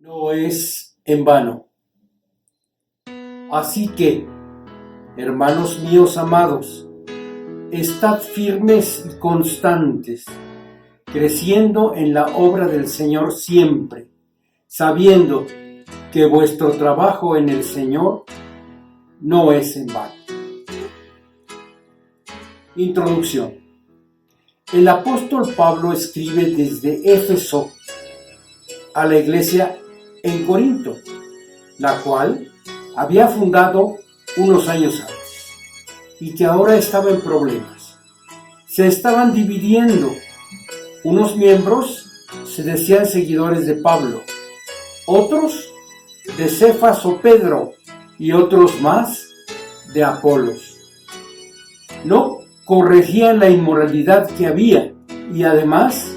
no es en vano. Así que, hermanos míos amados, estad firmes y constantes, creciendo en la obra del Señor siempre, sabiendo que vuestro trabajo en el Señor no es en vano. Introducción. El apóstol Pablo escribe desde Éfeso a la iglesia en Corinto, la cual había fundado unos años antes y que ahora estaba en problemas. Se estaban dividiendo. Unos miembros se decían seguidores de Pablo, otros de Cefas o Pedro y otros más de Apolos. No corregían la inmoralidad que había y además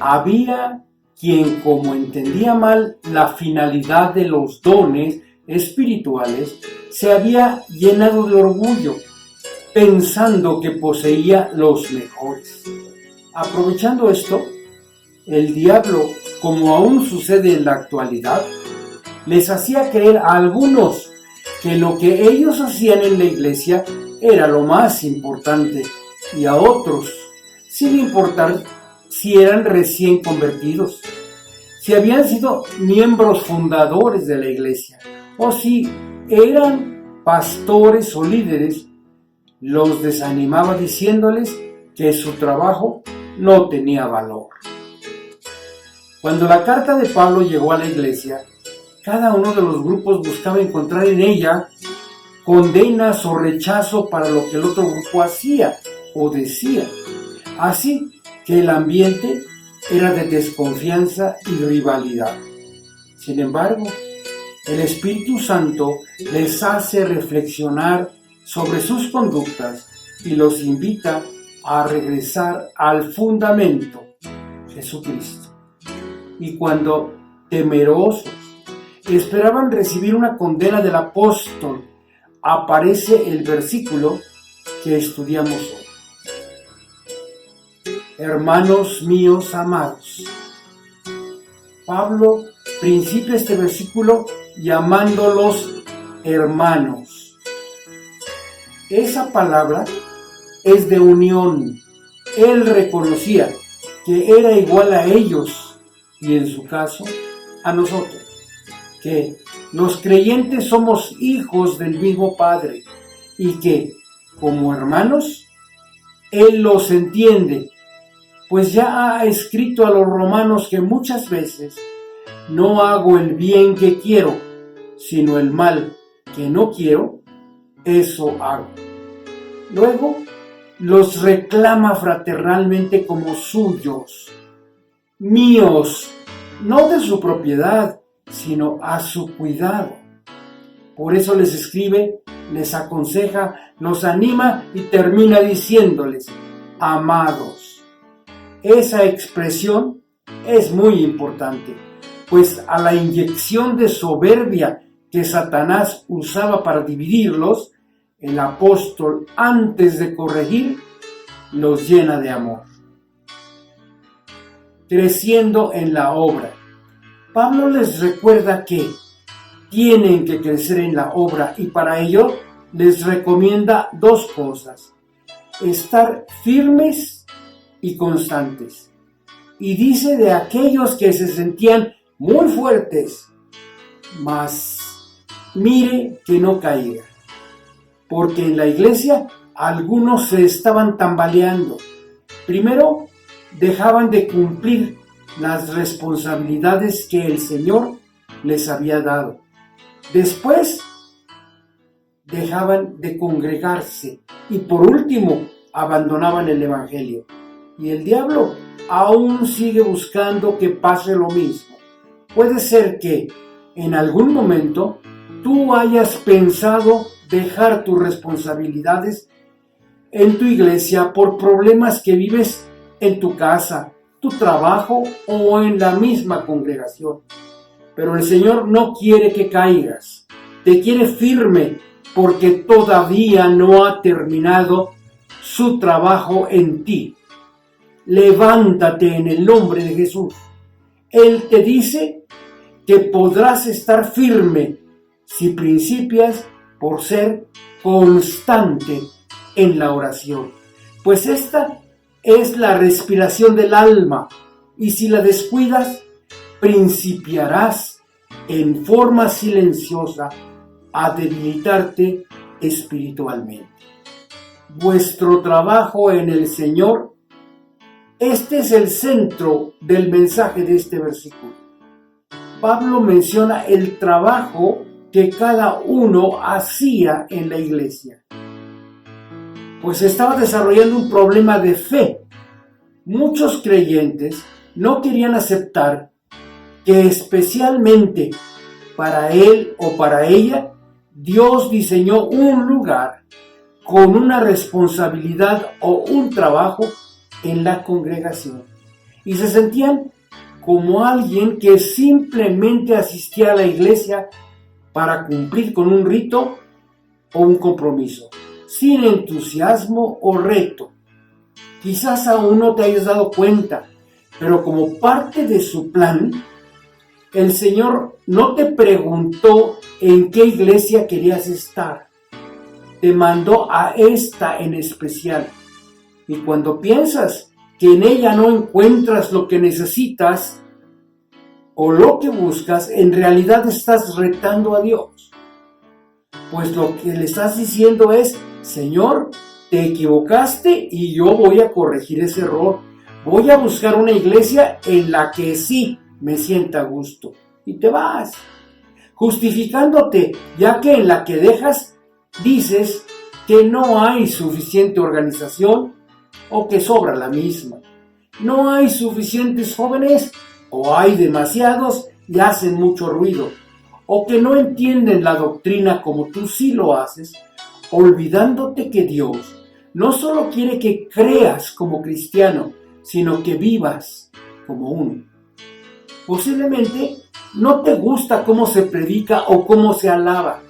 había quien, como entendía mal la finalidad de los dones espirituales, se había llenado de orgullo, pensando que poseía los mejores. Aprovechando esto, el diablo, como aún sucede en la actualidad, les hacía creer a algunos que lo que ellos hacían en la iglesia era lo más importante, y a otros, sin importar si eran recién convertidos, si habían sido miembros fundadores de la iglesia, o si eran pastores o líderes, los desanimaba diciéndoles que su trabajo no tenía valor. Cuando la carta de Pablo llegó a la iglesia, cada uno de los grupos buscaba encontrar en ella condenas o rechazo para lo que el otro grupo hacía o decía. Así que el ambiente era de desconfianza y rivalidad. Sin embargo, el Espíritu Santo les hace reflexionar sobre sus conductas y los invita a regresar al fundamento, Jesucristo. Y cuando, temerosos, esperaban recibir una condena del apóstol, aparece el versículo que estudiamos hoy. Hermanos míos amados. Pablo principia este versículo llamándolos hermanos. Esa palabra es de unión. Él reconocía que era igual a ellos y en su caso a nosotros, que los creyentes somos hijos del mismo Padre y que, como hermanos, Él los entiende, pues ya ha escrito a los romanos que muchas veces no hago el bien que quiero, sino el mal que no quiero, eso hago. Luego, los reclama fraternalmente como suyos, míos, no de su propiedad, sino a su cuidado. Por eso les escribe, les aconseja, los anima y termina diciéndoles, amados. Esa expresión es muy importante, pues a la inyección de soberbia que Satanás usaba para dividirlos, el apóstol, antes de corregir, los llena de amor. Creciendo en la obra. Pablo les recuerda que tienen que crecer en la obra y para ello les recomienda dos cosas: estar firmes y constantes. Y dice de aquellos que se sentían muy fuertes, mas mire que no caiga, porque en la iglesia algunos se estaban tambaleando. Primero, dejaban de cumplir las responsabilidades que el Señor les había dado. Después, dejaban de congregarse y por último, abandonaban el Evangelio. Y el diablo aún sigue buscando que pase lo mismo. Puede ser que en algún momento tú hayas pensado dejar tus responsabilidades en tu iglesia por problemas que vives en tu casa, tu trabajo o en la misma congregación. Pero el Señor no quiere que caigas, te quiere firme porque todavía no ha terminado su trabajo en ti. Levántate en el nombre de Jesús. Él te dice que podrás estar firme si principias por ser constante en la oración, pues esta es la respiración del alma, y si la descuidas, principiarás en forma silenciosa a debilitarte espiritualmente. Vuestro trabajo en el Señor, este es el centro del mensaje de este versículo. Pablo menciona el trabajo que cada uno hacía en la iglesia, pues estaba desarrollando un problema de fe. Muchos creyentes no querían aceptar que especialmente para él o para ella, Dios diseñó un lugar con una responsabilidad o un trabajo en la congregación, y se sentían como alguien que simplemente asistía a la iglesia para cumplir con un rito o un compromiso, sin entusiasmo o reto. Quizás aún no te hayas dado cuenta, pero como parte de su plan, el Señor no te preguntó en qué iglesia querías estar. Te mandó a esta en especial. Y cuando piensas que en ella no encuentras lo que necesitas o lo que buscas, en realidad estás retando a Dios. Pues lo que le estás diciendo es: Señor, te equivocaste y yo voy a corregir ese error. Voy a buscar una iglesia en la que sí me sienta a gusto. Y te vas, justificándote, ya que en la que dejas dices que no hay suficiente organización o que sobra la misma. No hay suficientes jóvenes, o hay demasiados y hacen mucho ruido, o que no entienden la doctrina como tú sí lo haces, olvidándote que Dios no solo quiere que creas como cristiano, sino que vivas como uno. Posiblemente no te gusta cómo se predica o cómo se alaba.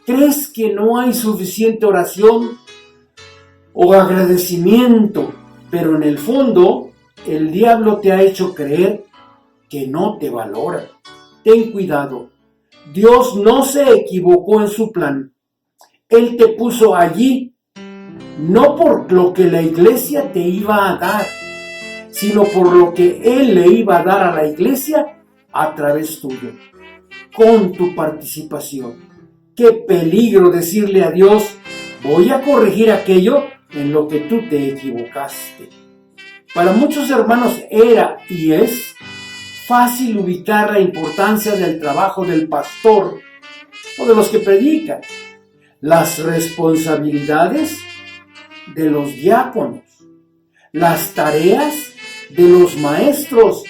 ¿Crees que no hay suficiente oración o agradecimiento? Pero en el fondo, el diablo te ha hecho creer que no te valora. Ten cuidado. Dios no se equivocó en su plan. Él te puso allí no por lo que la iglesia te iba a dar, sino por lo que Él le iba a dar a la iglesia a través tuyo, con tu participación. Qué peligro decirle a Dios: voy a corregir aquello en lo que tú te equivocaste. Para muchos hermanos era y es fácil ubicar la importancia del trabajo del pastor o de los que predican, las responsabilidades de los diáconos, las tareas de los maestros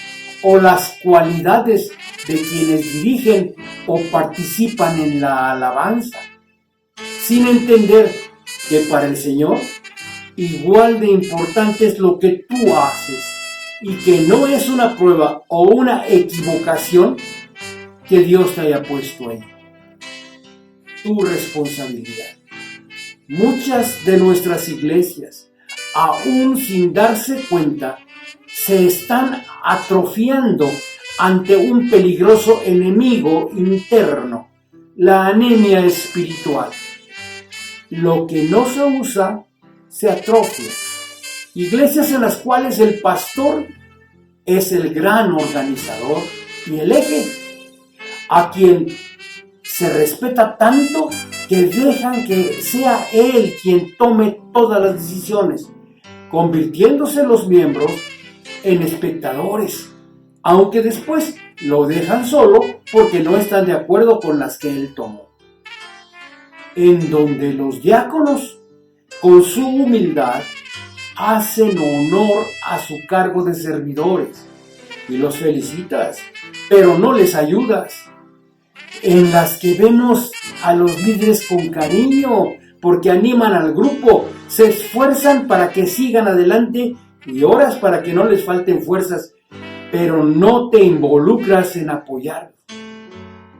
o las cualidades de quienes dirigen o participan en la alabanza, sin entender que para el Señor igual de importante es lo que tú haces, y que no es una prueba o una equivocación que Dios te haya puesto ahí. Tu responsabilidad. Muchas de nuestras iglesias, aún sin darse cuenta, se están atrofiando ante un peligroso enemigo interno, la anemia espiritual. Lo que no se usa se atrofia. Iglesias en las cuales el pastor es el gran organizador y el eje, a quien se respeta tanto que dejan que sea él quien tome todas las decisiones, convirtiéndose los miembros en espectadores, aunque después lo dejan solo porque no están de acuerdo con las que él tomó. En donde los diáconos, con su humildad, hacen honor a su cargo de servidores y los felicitas, pero no les ayudas. En las que vemos a los líderes con cariño porque animan al grupo, se esfuerzan para que sigan adelante y oras para que no les falten fuerzas, pero no te involucras en apoyar.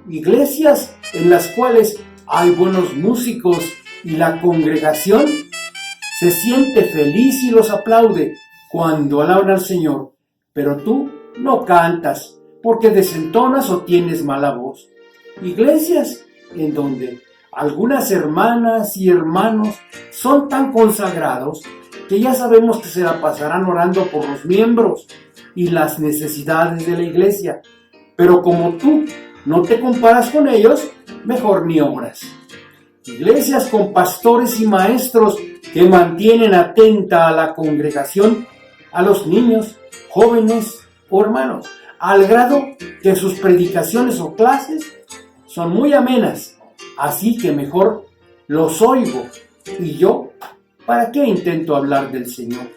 Iglesias en las cuales hay buenos músicos y la congregación se siente feliz y los aplaude cuando alaban al Señor, pero tú no cantas, porque desentonas o tienes mala voz. Iglesias en donde algunas hermanas y hermanos son tan consagrados que ya sabemos que se la pasarán orando por los miembros y las necesidades de la iglesia. Pero como tú no te comparas con ellos, mejor ni obras. Iglesias con pastores y maestros que mantienen atenta a la congregación, a los niños, jóvenes o hermanos, al grado que sus predicaciones o clases son muy amenas, así que mejor los oigo. Y yo, ¿para qué intento hablar del Señor?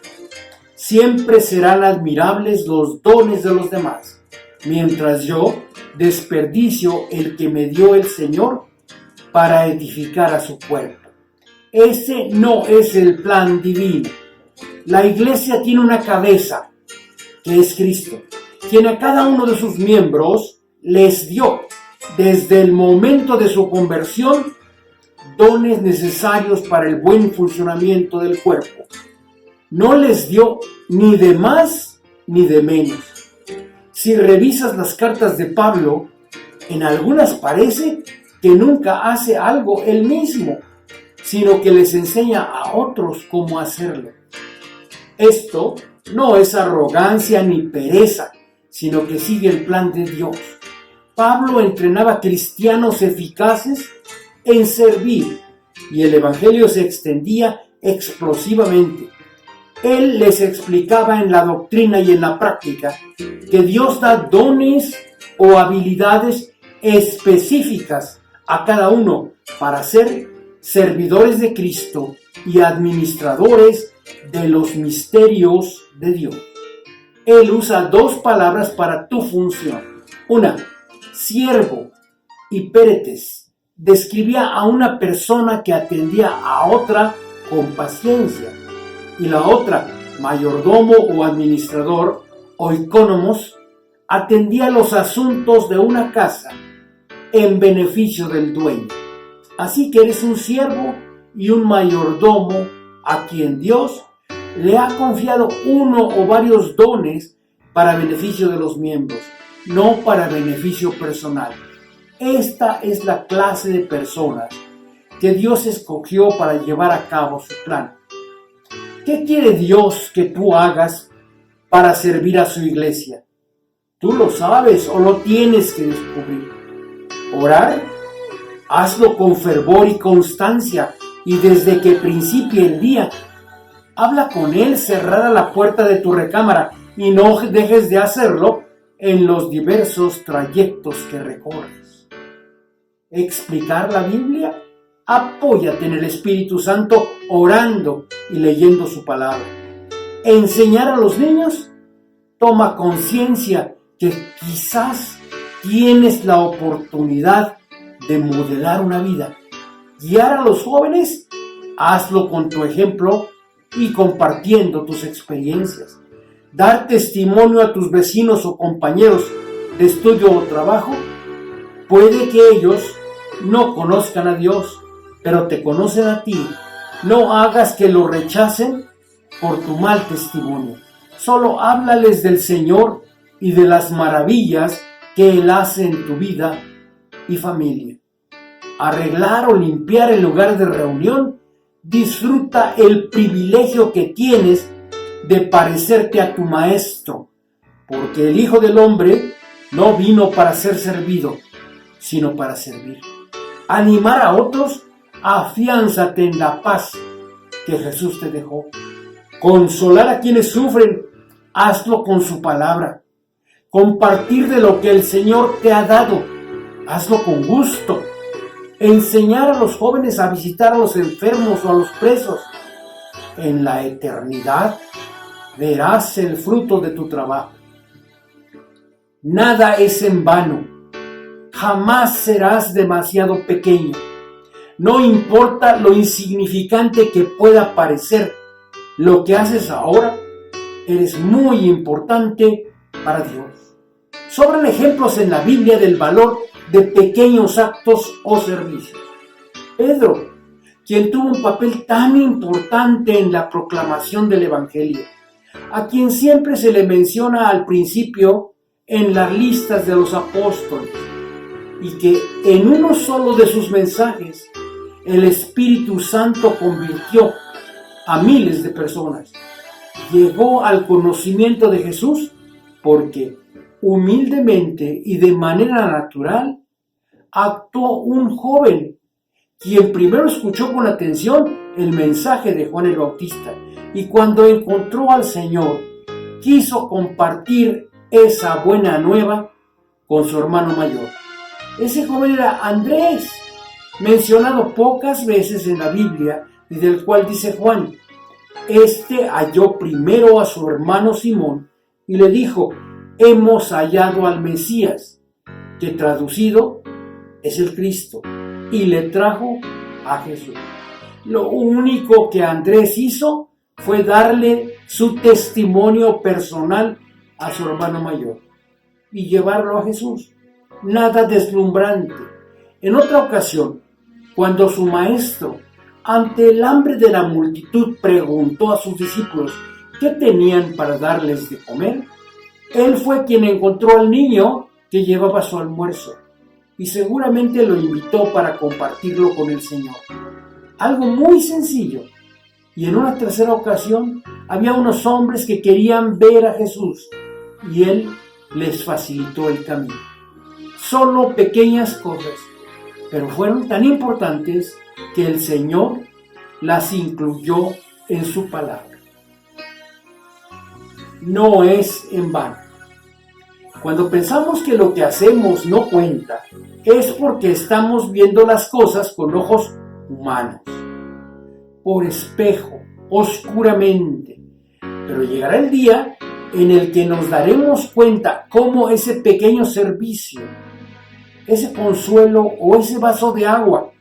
Siempre serán admirables los dones de los demás, mientras yo desperdicio el que me dio el Señor para edificar a su cuerpo. Ese no es el plan divino. La iglesia tiene una cabeza, que es Cristo, quien a cada uno de sus miembros les dio, desde el momento de su conversión, dones necesarios para el buen funcionamiento del cuerpo. No les dio ni de más ni de menos. Si revisas las cartas de Pablo, en algunas parece que nunca hace algo él mismo, sino que les enseña a otros cómo hacerlo. Esto no es arrogancia ni pereza, sino que sigue el plan de Dios. Pablo entrenaba cristianos eficaces en servir y el evangelio se extendía explosivamente. Él les explicaba en la doctrina y en la práctica que Dios da dones o habilidades específicas a cada uno para ser servidores de Cristo y administradores de los misterios de Dios. Él usa dos palabras para tu función. Una, siervo, y péretes, describía a una persona que atendía a otra con paciencia. Y la otra, mayordomo o administrador, oikonomos, atendía los asuntos de una casa en beneficio del dueño. Así que eres un siervo y un mayordomo a quien Dios le ha confiado uno o varios dones para beneficio de los miembros, no para beneficio personal. Esta es la clase de personas que Dios escogió para llevar a cabo su plan. ¿Qué quiere Dios que tú hagas para servir a su iglesia? Tú lo sabes o lo tienes que descubrir. Orar, hazlo con fervor y constancia y desde que principie el día. Habla con Él cerrada la puerta de tu recámara y no dejes de hacerlo en los diversos trayectos que recorres. Explicar la Biblia, apóyate en el Espíritu Santo orando y leyendo su palabra. Enseñar a los niños, toma conciencia que quizás tienes la oportunidad de modelar una vida. Guiar a los jóvenes, hazlo con tu ejemplo y compartiendo tus experiencias. Dar testimonio a tus vecinos o compañeros de estudio o trabajo, puede que ellos no conozcan a Dios, pero te conocen a ti. No hagas que lo rechacen por tu mal testimonio. Solo háblales del Señor y de las maravillas que Él hace en tu vida y familia. Arreglar o limpiar el lugar de reunión, disfruta el privilegio que tienes de parecerte a tu Maestro, porque el Hijo del Hombre no vino para ser servido, sino para servir. Animar a otros, afiánzate en la paz que Jesús te dejó. Consolar a quienes sufren, hazlo con su palabra. Compartir de lo que el Señor te ha dado, hazlo con gusto. Enseñar a los jóvenes a visitar a los enfermos o a los presos. En la eternidad verás el fruto de tu trabajo. Nada es en vano. Jamás serás demasiado pequeño. No importa lo insignificante que pueda parecer, lo que haces ahora, eres muy importante para Dios. Sobran ejemplos en la Biblia del valor de pequeños actos o servicios. Pedro, quien tuvo un papel tan importante en la proclamación del Evangelio, a quien siempre se le menciona al principio en las listas de los apóstoles y que en uno solo de sus mensajes el Espíritu Santo convirtió a miles de personas. Llegó al conocimiento de Jesús porque humildemente y de manera natural actuó un joven, quien primero escuchó con atención el mensaje de Juan el Bautista y cuando encontró al Señor, quiso compartir esa buena nueva con su hermano mayor. Ese joven era Andrés, mencionado pocas veces en la Biblia y del cual dice Juan: este halló primero a su hermano Simón y le dijo: hemos hallado al Mesías, que traducido es el Cristo, y le trajo a Jesús. Lo único que Andrés hizo fue darle su testimonio personal a su hermano mayor y llevarlo a Jesús. Nada deslumbrante. En otra ocasión, cuando su maestro, ante el hambre de la multitud, preguntó a sus discípulos qué tenían para darles de comer, él fue quien encontró al niño que llevaba su almuerzo y seguramente lo invitó para compartirlo con el Señor. Algo muy sencillo. Y en una tercera ocasión había unos hombres que querían ver a Jesús y él les facilitó el camino. Solo pequeñas cosas, pero fueron tan importantes que el Señor las incluyó en su palabra. No es en vano. Cuando pensamos que lo que hacemos no cuenta, es porque estamos viendo las cosas con ojos humanos, por espejo, oscuramente. Pero llegará el día en el que nos daremos cuenta cómo ese pequeño servicio, ese consuelo o ese vaso de agua,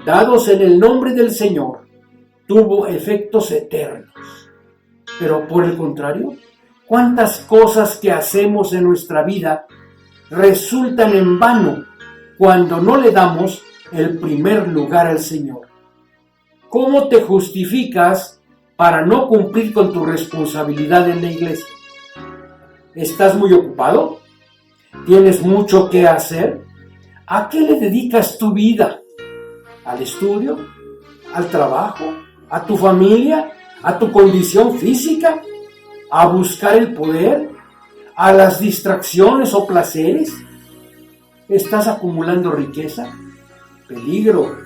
dados en el nombre del Señor, tuvo efectos eternos. Pero por el contrario, ¿cuántas cosas que hacemos en nuestra vida resultan en vano cuando no le damos el primer lugar al Señor? ¿Cómo te justificas para no cumplir con tu responsabilidad en la iglesia? ¿Estás muy ocupado? ¿Tienes mucho que hacer? ¿A qué le dedicas tu vida? ¿Al estudio? ¿Al trabajo? ¿A tu familia? ¿A tu condición física? ¿A buscar el poder? ¿A las distracciones o placeres? ¿Estás acumulando riqueza? Peligro,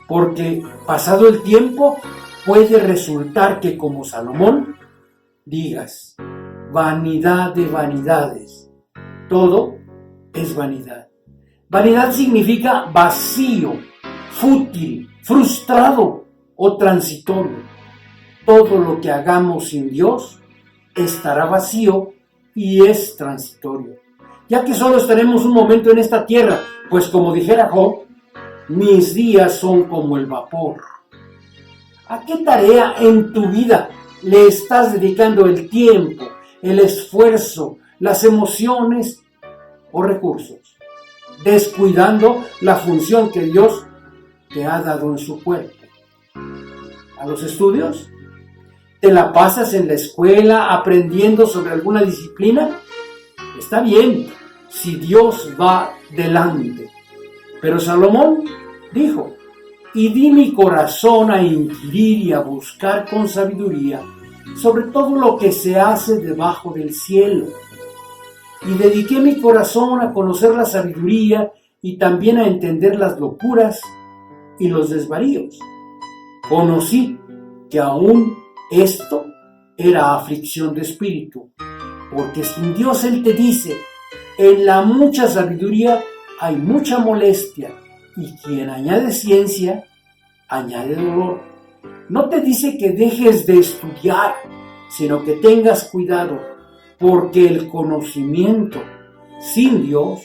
porque pasado el tiempo puede resultar que, como Salomón, digas: vanidad de vanidades, todo es vanidad. Vanidad significa vacío, fútil, frustrado o transitorio. Todo lo que hagamos sin Dios estará vacío y es transitorio, ya que solo estaremos un momento en esta tierra, pues como dijera Job, mis días son como el vapor. ¿A qué tarea en tu vida le estás dedicando el tiempo, el esfuerzo, las emociones o recursos, descuidando la función que Dios te ha dado en su cuerpo? ¿A los estudios? ¿Te la pasas en la escuela aprendiendo sobre alguna disciplina? Está bien, si Dios va delante. Pero Salomón dijo: y di mi corazón a inquirir y a buscar con sabiduría sobre todo lo que se hace debajo del cielo. Y dediqué mi corazón a conocer la sabiduría y también a entender las locuras y los desvaríos. Conocí que aún esto era aflicción de espíritu, porque sin Dios Él te dice: en la mucha sabiduría hay mucha molestia, y quien añade ciencia, añade dolor. No te dice que dejes de estudiar, sino que tengas cuidado, porque el conocimiento sin Dios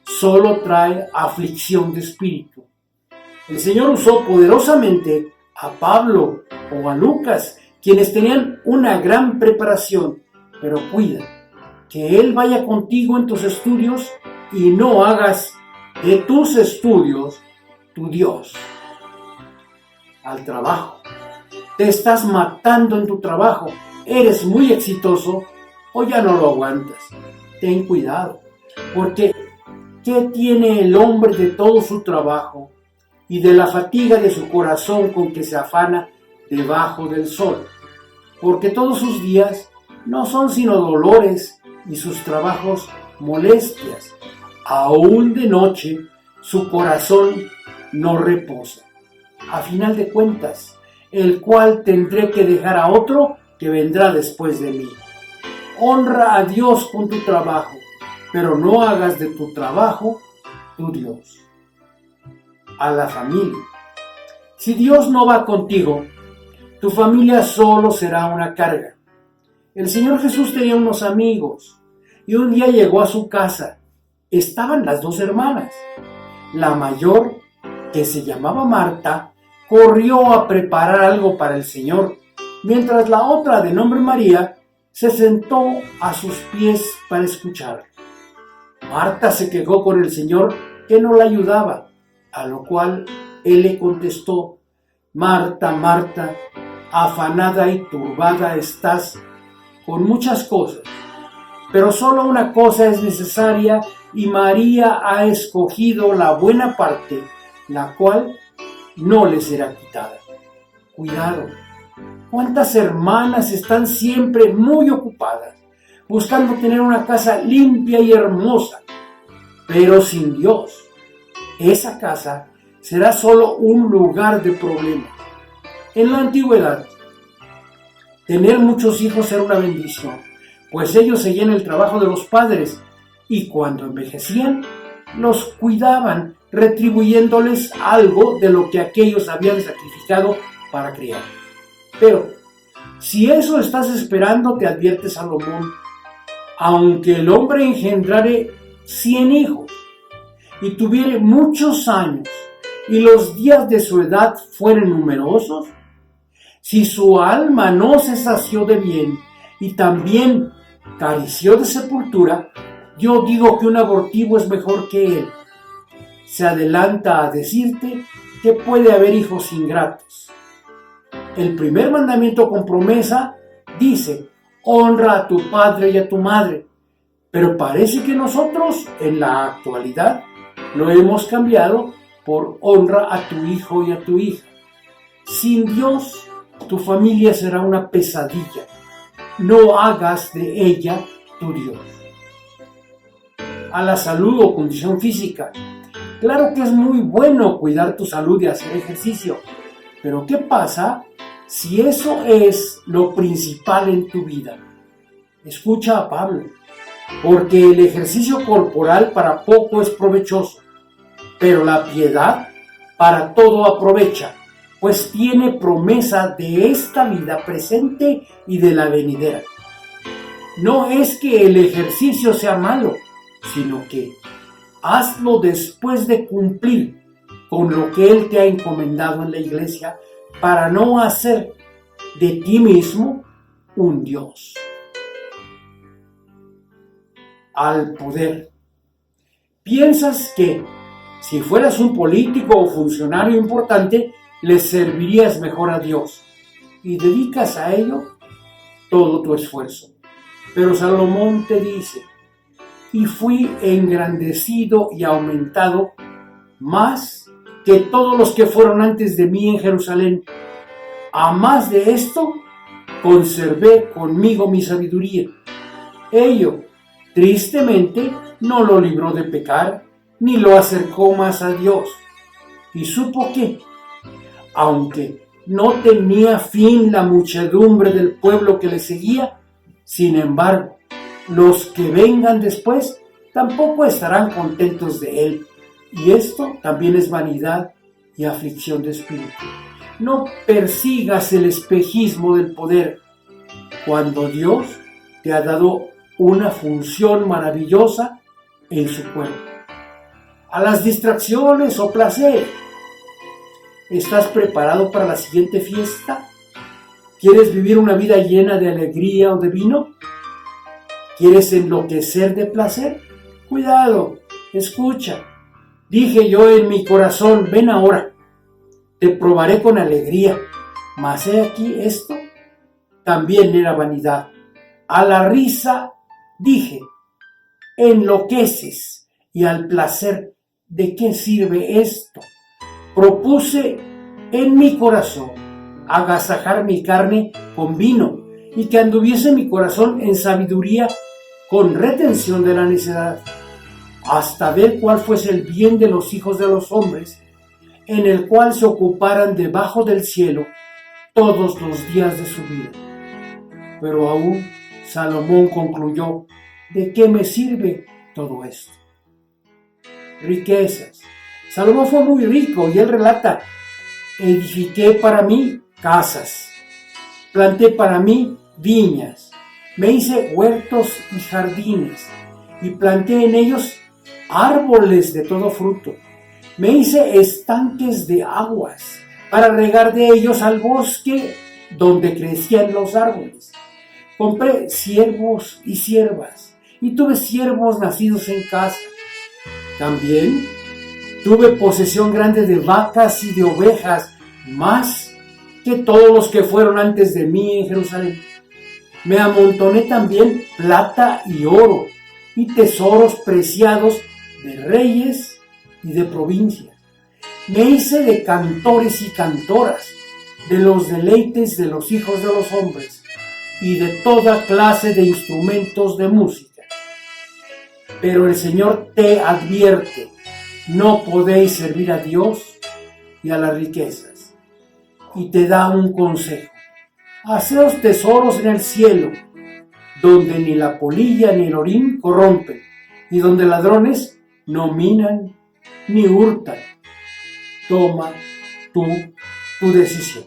solo trae aflicción de espíritu. El Señor usó poderosamente a Pablo o a Lucas, quienes tenían una gran preparación, pero cuida que Él vaya contigo en tus estudios y no hagas de tus estudios tu Dios. Al trabajo. Te estás matando en tu trabajo. Eres muy exitoso o ya no lo aguantas. Ten cuidado. Porque ¿qué tiene el hombre de todo su trabajo y de la fatiga de su corazón con que se afana debajo del sol? Porque todos sus días no son sino dolores y sus trabajos molestias. Aún de noche su corazón no reposa. A final de cuentas, el cual tendré que dejar a otro que vendrá después de mí. Honra a Dios con tu trabajo, pero no hagas de tu trabajo tu Dios. A la familia. Si Dios no va contigo, tu familia solo será una carga. El Señor Jesús tenía unos amigos y un día llegó a su casa. Estaban las dos hermanas. La mayor, que se llamaba Marta, corrió a preparar algo para el Señor, mientras la otra, de nombre María, se sentó a sus pies para escuchar. Marta se quejó con el Señor que no la ayudaba, a lo cual Él le contestó: Marta, Marta, afanada y turbada estás con muchas cosas, pero solo una cosa es necesaria, y María ha escogido la buena parte, la cual no le será quitada. Cuidado. ¿Cuántas hermanas están siempre muy ocupadas, buscando tener una casa limpia y hermosa, pero sin Dios? Esa casa será solo un lugar de problemas. En la antigüedad, tener muchos hijos era una bendición, pues ellos seguían el trabajo de los padres y cuando envejecían, los cuidaban, retribuyéndoles algo de lo que aquellos habían sacrificado para criar. Pero, si eso estás esperando, te advierte Salomón, aunque el hombre engendrare 100 hijos y tuviere muchos años y los días de su edad fueren numerosos, si su alma no se sació de bien y también careció de sepultura, yo digo que un abortivo es mejor que él. Se adelanta a decirte que puede haber hijos ingratos. El primer mandamiento con promesa dice: honra a tu padre y a tu madre. Pero parece que nosotros, en la actualidad, lo hemos cambiado por honra a tu hijo y a tu hija. Sin Dios, tu familia será una pesadilla. No hagas de ella tu Dios. A la salud o condición física. Claro que es muy bueno cuidar tu salud y hacer ejercicio, pero ¿qué pasa si eso es lo principal en tu vida? Escucha a Pablo, porque el ejercicio corporal para poco es provechoso, pero la piedad para todo aprovecha, pues tiene promesa de esta vida presente y de la venidera. No es que el ejercicio sea malo, sino que hazlo después de cumplir con lo que Él te ha encomendado en la iglesia, para no hacer de ti mismo un Dios. Al poder. Piensas que si fueras un político o funcionario importante, le servirías mejor a Dios y dedicas a ello todo tu esfuerzo. Pero Salomón te dice: y fui engrandecido y aumentado más que todos los que fueron antes de mí en Jerusalén. A más de esto, conservé conmigo mi sabiduría. Ello, tristemente, no lo libró de pecar, ni lo acercó más a Dios. Y supo que, aunque no tenía fin la muchedumbre del pueblo que le seguía, sin embargo, los que vengan después tampoco estarán contentos de él. Y esto también es vanidad y aflicción de espíritu. No persigas el espejismo del poder, cuando Dios te ha dado una función maravillosa en su cuerpo. A las distracciones o placer. ¿Estás preparado para la siguiente fiesta? ¿Quieres vivir una vida llena de alegría o de vino? ¿Quieres enloquecer de placer? Cuidado, escucha. Dije yo en mi corazón: ven ahora, te probaré con alegría. Mas he aquí, esto también era vanidad. A la risa dije: enloqueces, y al placer, ¿de qué sirve esto? Propuse en mi corazón agasajar mi carne con vino, y que anduviese mi corazón en sabiduría con retención de la necedad, hasta ver cuál fuese el bien de los hijos de los hombres, en el cual se ocuparan debajo del cielo todos los días de su vida. Pero aún Salomón concluyó: ¿de qué me sirve todo esto? Riquezas. Salomón fue muy rico y él relata: edifiqué para mí casas, planté para mí viñas, me hice huertos y jardines, y planté en ellos árboles de todo fruto. Me hice estanques de aguas para regar de ellos al bosque donde crecían los árboles. Compré siervos y siervas, y tuve siervos nacidos en casa. También tuve posesión grande de vacas y de ovejas, más que todos los que fueron antes de mí en Jerusalén. Me amontoné también plata y oro, y tesoros preciados de reyes y de provincias. Me hice de cantores y cantoras, de los deleites de los hijos de los hombres, y de toda clase de instrumentos de música. Pero el Señor te advierte: no podéis servir a Dios y a las riquezas. Y te da un consejo: haceos tesoros en el cielo, donde ni la polilla ni el orín corrompen, y donde ladrones no minan ni hurtan. Toma tú tu decisión.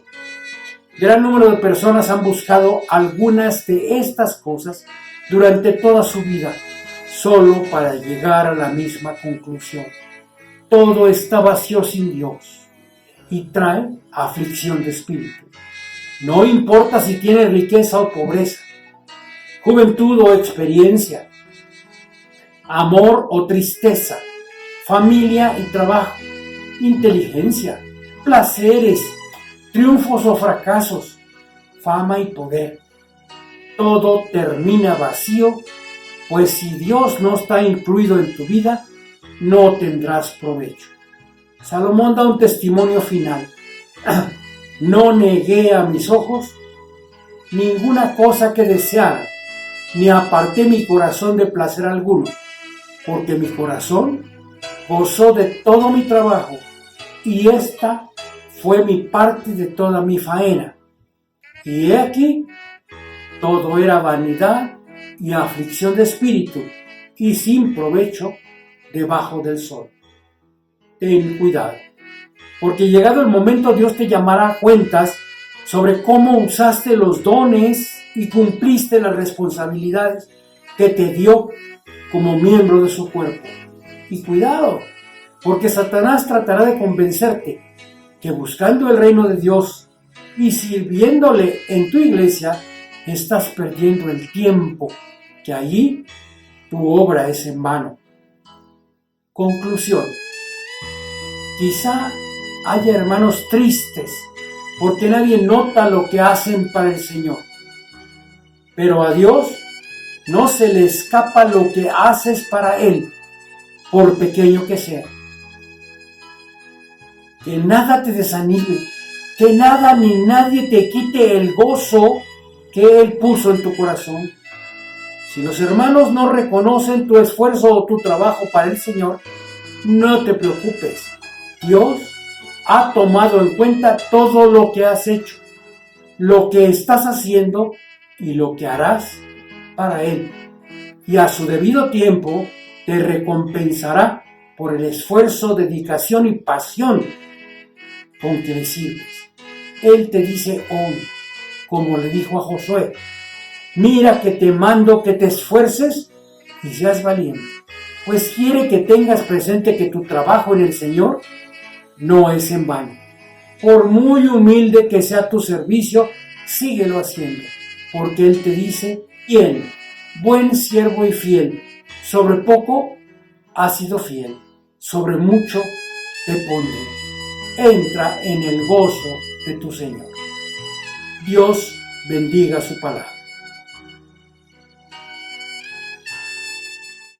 Gran número de personas han buscado algunas de estas cosas durante toda su vida, solo para llegar a la misma conclusión: todo está vacío sin Dios y trae aflicción de espíritu. No importa si tienes riqueza o pobreza, juventud o experiencia, amor o tristeza, familia y trabajo, inteligencia, placeres, triunfos o fracasos, fama y poder. Todo termina vacío, pues si Dios no está incluido en tu vida, no tendrás provecho. Salomón da un testimonio final: no negué a mis ojos ninguna cosa que deseara, ni aparté mi corazón de placer alguno, porque mi corazón gozó de todo mi trabajo, y esta fue mi parte de toda mi faena. Y he aquí, todo era vanidad y aflicción de espíritu, y sin provecho debajo del sol. Ten cuidado, porque llegado el momento Dios te llamará a cuentas sobre cómo usaste los dones y cumpliste las responsabilidades que te dio como miembro de su cuerpo. Y cuidado, porque Satanás tratará de convencerte que buscando el reino de Dios y sirviéndole en tu iglesia, estás perdiendo el tiempo, que allí tu obra es en vano. Conclusión: quizá haya hermanos tristes porque nadie nota lo que hacen para el Señor, pero a Dios no se le escapa lo que haces para Él, por pequeño que sea. Que nada te desanime, que nada ni nadie te quite el gozo que Él puso en tu corazón. Si los hermanos no reconocen tu esfuerzo o tu trabajo para el Señor, no te preocupes. Dios ha tomado en cuenta todo lo que has hecho, lo que estás haciendo y lo que harás para Él. Y a su debido tiempo te recompensará por el esfuerzo, dedicación y pasión con que le sirves. Él te dice hoy, como le dijo a Josué: mira que te mando que te esfuerces y seas valiente, pues quiere que tengas presente que tu trabajo en el Señor no es en vano. Por muy humilde que sea tu servicio, síguelo haciendo, porque Él te dice: bien, buen siervo y fiel, sobre poco has sido fiel, sobre mucho te pondré. Entra en el gozo de tu Señor. Dios bendiga su palabra.